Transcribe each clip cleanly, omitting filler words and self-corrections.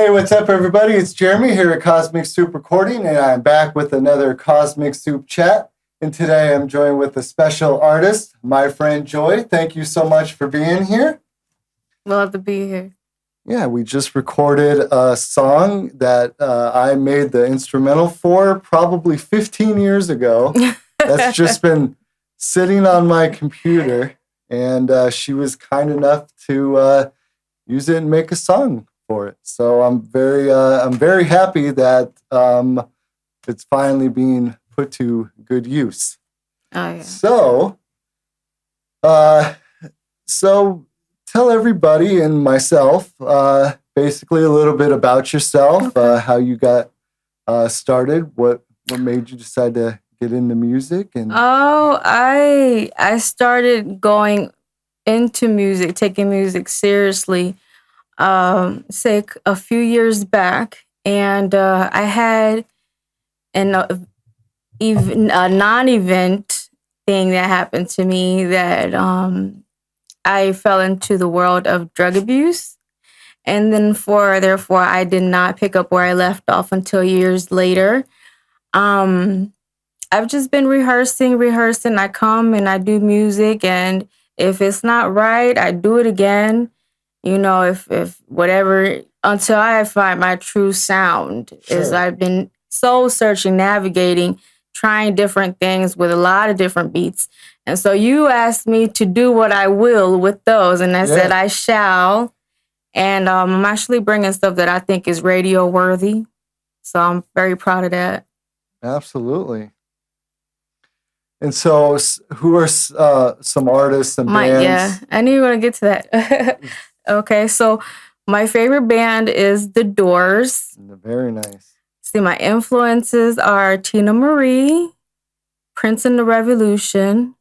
Hey, what's up, everybody? It's Jeremy here at Cosmic Soup Recording, and I'm back with another Cosmic Soup chat. And today I'm joined with a special artist, my friend Joy. Thank you so much for being here. Love to be here. Yeah, we just recorded a song that I made the instrumental for probably 15 years ago. That's just been sitting on my computer, and she was kind enough to use it and make a song for it. So I'm very happy that it's finally being put to good use. Oh yeah. So tell everybody and myself basically a little bit about yourself, how you got started, what made you decide to get into music, and I started going into music, taking music seriously, say a few years back, and I had a non-event thing that happened to me that I fell into the world of drug abuse. And then therefore, I did not pick up where I left off until years later. I've just been rehearsing. I come and I do music, and if it's not right, I do it again. You know, if whatever, until I find my true sound. Is I've been soul searching, navigating, trying different things with a lot of different beats. And so you asked me to do what I will with those, and I said I shall. And I'm actually bringing stuff that I think is radio worthy. So I'm very proud of that. Absolutely. And so who are some artists and bands? Yeah, I knew you were going to get to that. Okay, so my favorite band is The Doors. Very nice. See, my influences are Tina Marie, Prince and the Revolution,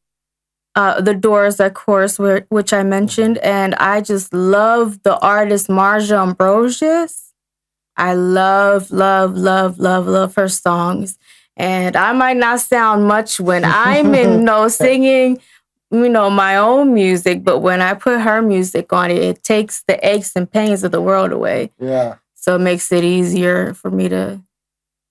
The Doors, of course, which I mentioned, and I just love the artist Marja Ambrosius. I love her songs. And I might not sound much when I'm in singing, my own music, but when I put her music on it takes the aches and pains of the world away. Yeah. So it makes it easier for me to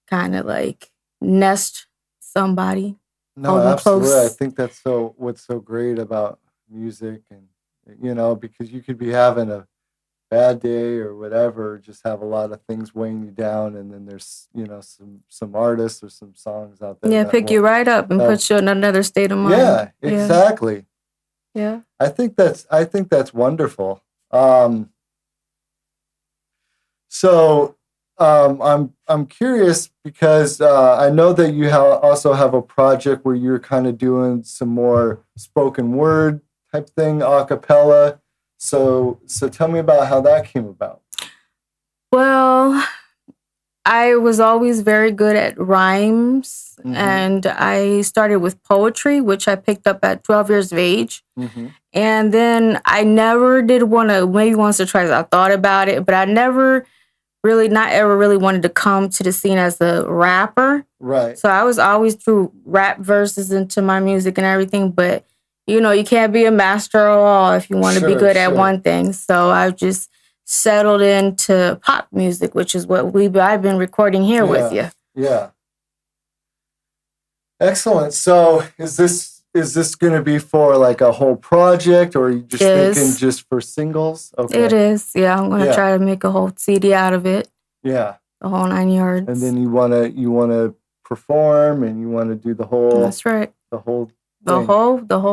kind of like nest somebody. No, absolutely. Close. I think that's what's so great about music, and because you could be having a bad day or whatever, just have a lot of things weighing you down, and then there's some artists or some songs out there. Yeah, pick you right up and put you in another state of mind. Yeah, exactly. Yeah. I think that's wonderful. So I'm curious because I know that you also have a project where you're kind of doing some more spoken word type thing, a cappella. So tell me about how that came about. Well, I was always very good at rhymes, and I started with poetry, which I picked up at 12 years of age. And then I never did want to, maybe once or twice I thought about it, but I not ever really wanted to come to the scene as a rapper. Right. So I was always threw rap verses into my music and everything, but you can't be a master of all if you want to be good at one thing. So I just settled into pop music, which is what I've been recording here with you. Yeah. Excellent. So is this going to be for like a whole project, or are you just thinking just for singles? Okay. It is. Yeah, I'm going to try to make a whole CD out of it. Yeah. The whole 9 yards. And then you want to perform, and you want to do the whole. That's right. The whole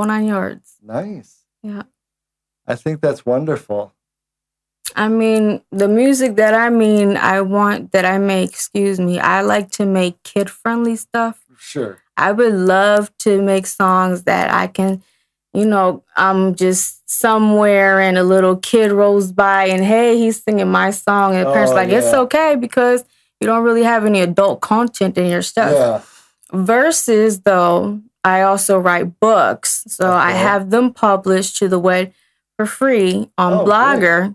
9 yards. Nice. Yeah. I think that's wonderful. I mean, the music that I make, I like to make kid-friendly stuff. Sure. I would love to make songs that I can, I'm just somewhere and a little kid rolls by and, hey, he's singing my song. And the parents it's okay because you don't really have any adult content in your stuff. Yeah. Versus, though, I also write books. So I have them published to the web for free on Blogger. Great.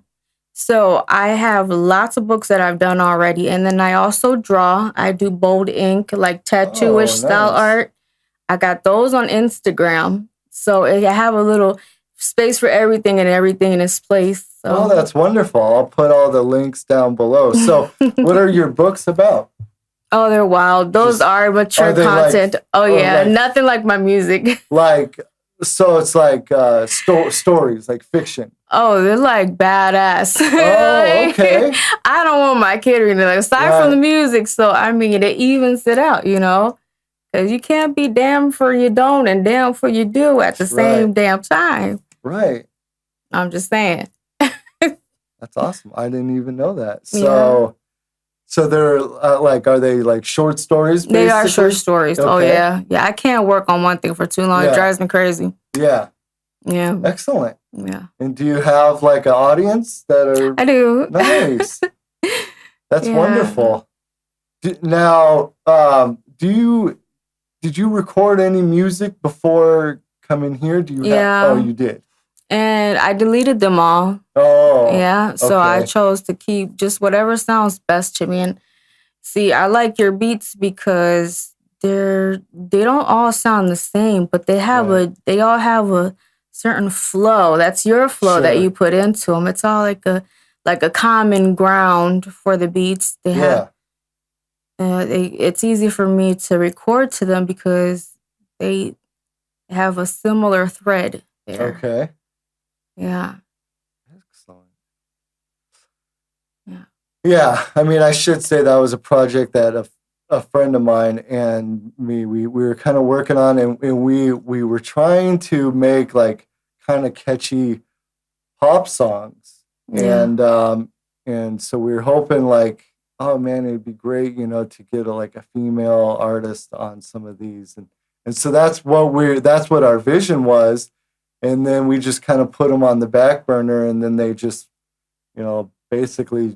So I have lots of books that I've done already. And then I also draw. I do bold ink, like tattoo-ish style art. I got those on Instagram. So I have a little space for everything and everything in its place. So. Oh, that's wonderful. I'll put all the links down below. So, what are your books about? Oh, they're wild. Those Just- are mature are they content. or Yeah, like- nothing like my music. Like, so it's like stories, like fiction. Oh, they're like badass. Oh, Like, okay. I don't want my kid reading it, aside Right. from the music. So, I mean, it evens it out, you know? Because you can't be damn for you don't and damn for you do at the same Right. damn time. Right. I'm just saying. That's awesome. I didn't even know that. So they're like, are they like short stories? They are basically? short stories. Oh, Okay. yeah. Yeah, I can't work on one thing for too long. Yeah. It drives me crazy. Yeah. Yeah. Excellent. Yeah. And do you have like an audience that are I do. nice? That's Yeah. wonderful. Now, did you record any music before coming here? Do you Yeah. have, oh, you did. And I deleted them all. Oh. Yeah. So I okay. chose to keep just whatever sounds best to me. And see, I like your beats because they don't all sound the same, but they all have a certain flow. That's your flow that Sure. you put into them. It's all like a common ground for the beats. They Yeah. have it's easy for me to record to them because they have a similar thread there. Okay. Yeah. Excellent. Yeah. Yeah. I mean, I should say that was a project that a friend of mine and me, we were kind of working on, and we were trying to make like kind of catchy pop songs. Yeah. And so we were hoping like, oh man, it'd be great, to get like a female artist on some of these. And so that's what our vision was. And then we just kind of put them on the back burner, and then they just, basically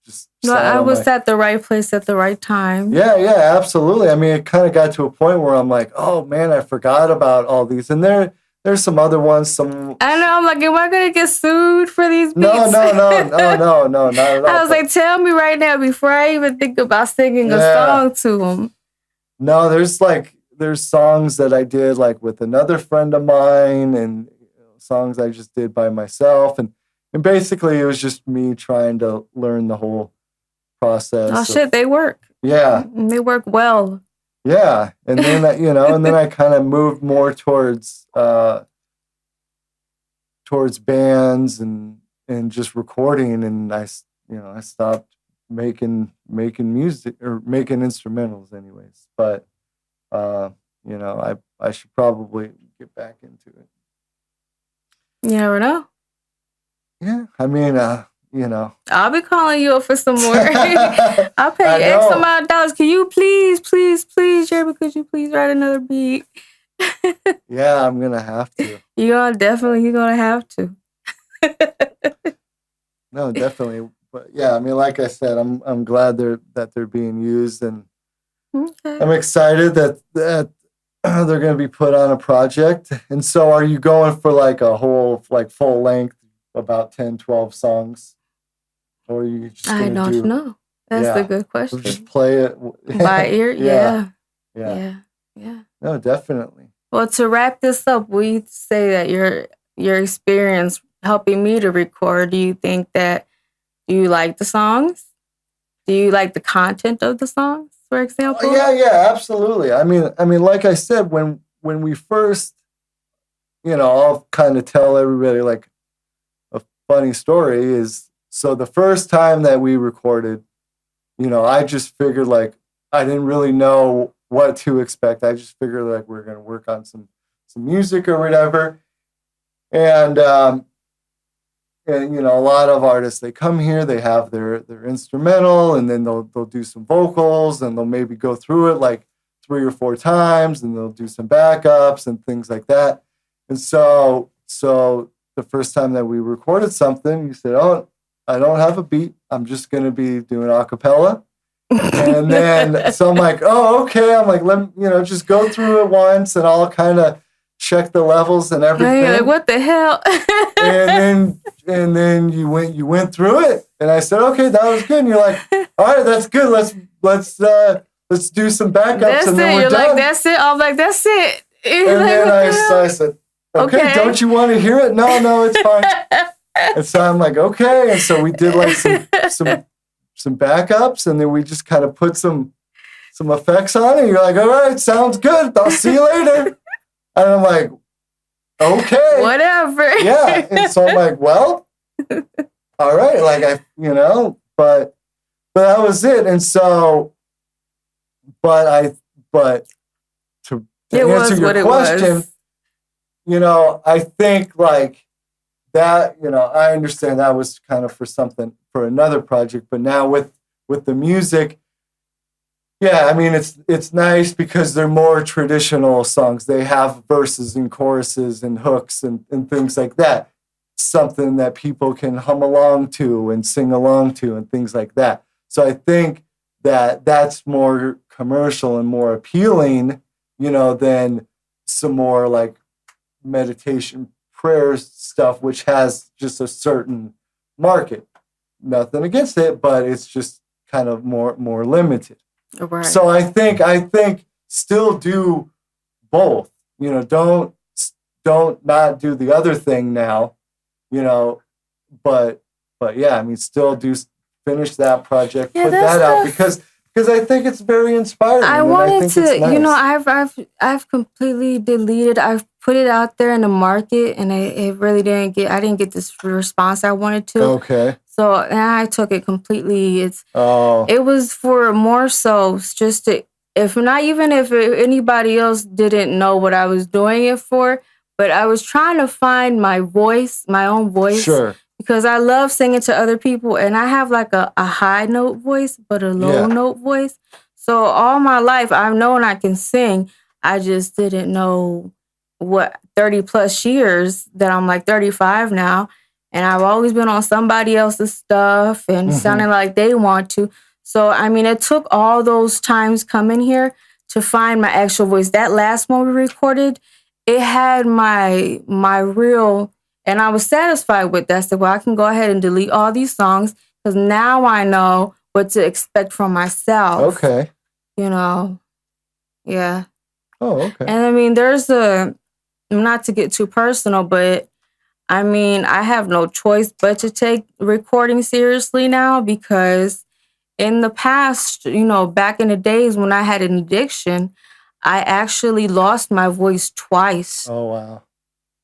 just. No, sat I on was my- at the right place at the right time. Yeah, absolutely. I mean, it kind of got to a point where I'm like, oh man, I forgot about all these. And there's some other ones. I know. I'm like, am I gonna get sued for these beats? No, not at all. I was like, tell me right now before I even think about singing a Yeah. song to them. No, there's songs that I did like with another friend of mine, and songs I just did by myself, and basically it was just me trying to learn the whole process. Oh of- shit, they work. Yeah, They work well. yeah, and then and then I kind of moved more towards bands and just recording, and I stopped making music or making instrumentals anyways, but I should probably get back into it. You never know. Yeah, I mean, I'll be calling you up for some more. I'll pay I you X know. amount of dollars. Can you please, Jeremy, could you please write another beat? Yeah, I'm gonna have to. You're gonna have to. No, definitely. But yeah, I mean, like I said, I'm glad they're being used, and Okay. I'm excited that they're going to be put on a project. And so, are you going for like a whole like full length, about 10, 12 songs, or are you just I going don't to know. That's Yeah. a good question. just play it By ear? Yeah. Yeah. Yeah. No, definitely. Well, to wrap this up, we say that your experience helping me to record, do you like the songs? Do you like the content of the songs, for example? Yeah, absolutely. I mean, like I said, when we first, I'll kind of tell everybody like a funny story is, so the first time that we recorded, I just figured like, I didn't really know what to expect. I just figured like we're going to work on some music or whatever. And a lot of artists, they come here, they have their instrumental, and then they'll do some vocals, and they'll maybe go through it like 3 or 4 times, and they'll do some backups and things like that. And so the first time that we recorded something, you said, "Oh, I don't have a beat. I'm just going to be doing a cappella." And then so I'm like, "Oh, okay." I'm like, "Let me, just go through it once, and I'll kind of check the levels and everything." Like, what the hell? and then you went through it, and I said, "Okay, that was good." And you're like, "All right, that's good. Let's do some backups, That's and then it. we're You're done." like, that's it. I'm like, that's it. and then I said, okay, don't you want to hear it? No, it's fine. And so I'm like, okay. And so we did like some backups, and then we just kind of put some effects on it. You're like, all right, sounds good. I'll see you later. And I'm like, okay. Whatever. Yeah. And so I'm like, well, all right. Like but that was it. And so, but to answer your question, I think like that, I understand that was kind of for another project, but now with the music, yeah, I mean, it's nice because they're more traditional songs. They have verses and choruses and hooks and things like that. Something that people can hum along to and sing along to and things like that. So I think that that's more commercial and more appealing, than some more like meditation prayer stuff, which has just a certain market. Nothing against it, but it's just kind of more limited. Right. So I think still do both. Don't not do the other thing now. But yeah, I mean, still do finish that project, put that out because I think it's very inspiring. I wanted to, nice. I've completely deleted. I've put it out there in the market, and it really I didn't get this response I wanted to. Okay. So and I took it completely. It was for more so just to, if anybody else didn't know what I was doing it for, but I was trying to find my own voice. Sure. Because I love singing to other people, and I have like a high note voice, but a low note voice. So all my life, I've known I can sing. I just didn't know what 30 plus years that I'm like 35 now. And I've always been on somebody else's stuff and sounding like they want to. So, I mean, it took all those times coming here to find my actual voice. That last one we recorded, it had my real... And I was satisfied with that. So, I can go ahead and delete all these songs because now I know what to expect from myself. Okay. Yeah. Oh, okay. And I mean, not to get too personal, but I mean, I have no choice but to take recording seriously now because in the past, back in the days when I had an addiction, I actually lost my voice twice. Oh, wow.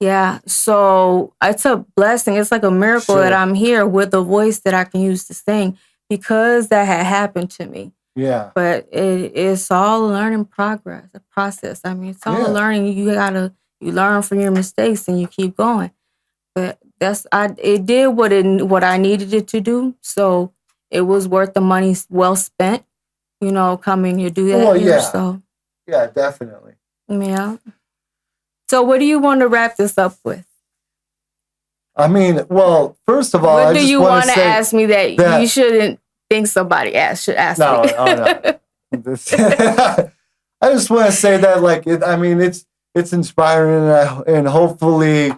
Yeah, so it's a blessing. It's like a miracle that I'm here with a voice that I can use to sing because that had happened to me. Yeah. But it's all a learning process. I mean, it's all learning. You learn from your mistakes and you keep going. But it did what I needed it to do. So it was worth the money well spent, coming to do that. Well, here, yeah. So. Yeah, definitely. Yeah. So what do you want to wrap this up with? I mean, well, first of all, what do you want to ask me that you shouldn't think somebody should ask me? No. I just want to say that, like, it's inspiring, and hopefully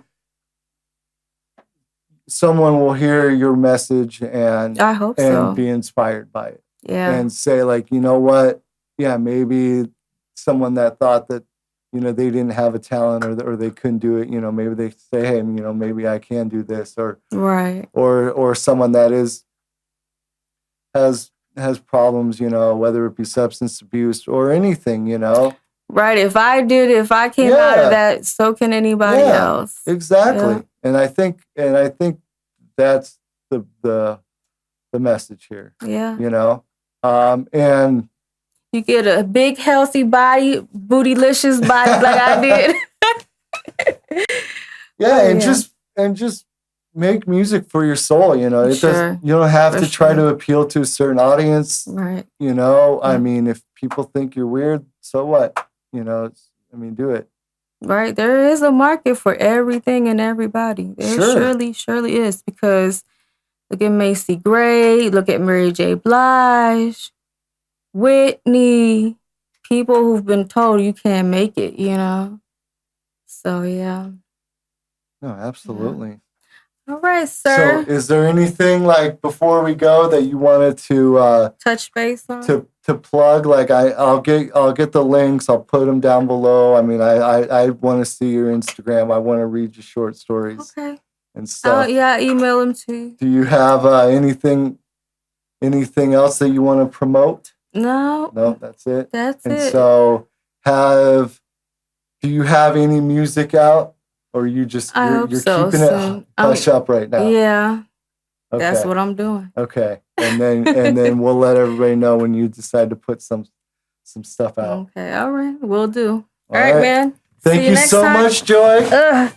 someone will hear your message and I hope so. Be inspired by it. Yeah. And say, like, you know what? Yeah, maybe someone that thought that they didn't have a talent or they couldn't do it. Maybe they say, hey, maybe I can do this, or right, or someone that has problems, whether it be substance abuse or anything, Right. If I came out of that, so can anybody else. Exactly. Yeah. And I think that's the message here. Yeah. And you get a big, healthy body, bootylicious body like I did. just make music for your soul. You don't have to try to appeal to a certain audience. Right. I mean, if people think you're weird, so what? Do it. Right. There is a market for everything and everybody. There surely is, because look at Macy Gray, look at Mary J. Blige, Whitney, people who've been told you can't make it, So, yeah. No, absolutely. Yeah. All right, So, sir. is there anything like before we go that you wanted to Touch base on. to plug? Like I'll get the links. I'll put them down below. I mean, I want to see your Instagram. I want to read your short stories Okay. and stuff. Yeah, I'll email them to you. Do you have anything else that you want to promote? No. No, that's it. That's And it. so, do you have any music out, or you just I you're hope so keeping it soon. hush up right now? Yeah, Okay. that's what I'm doing. Okay, and then we'll let everybody know when you decide to put some stuff out. Okay, all right, will do. All All right, right. man. Thank See you next so time. much, Joy. Ugh.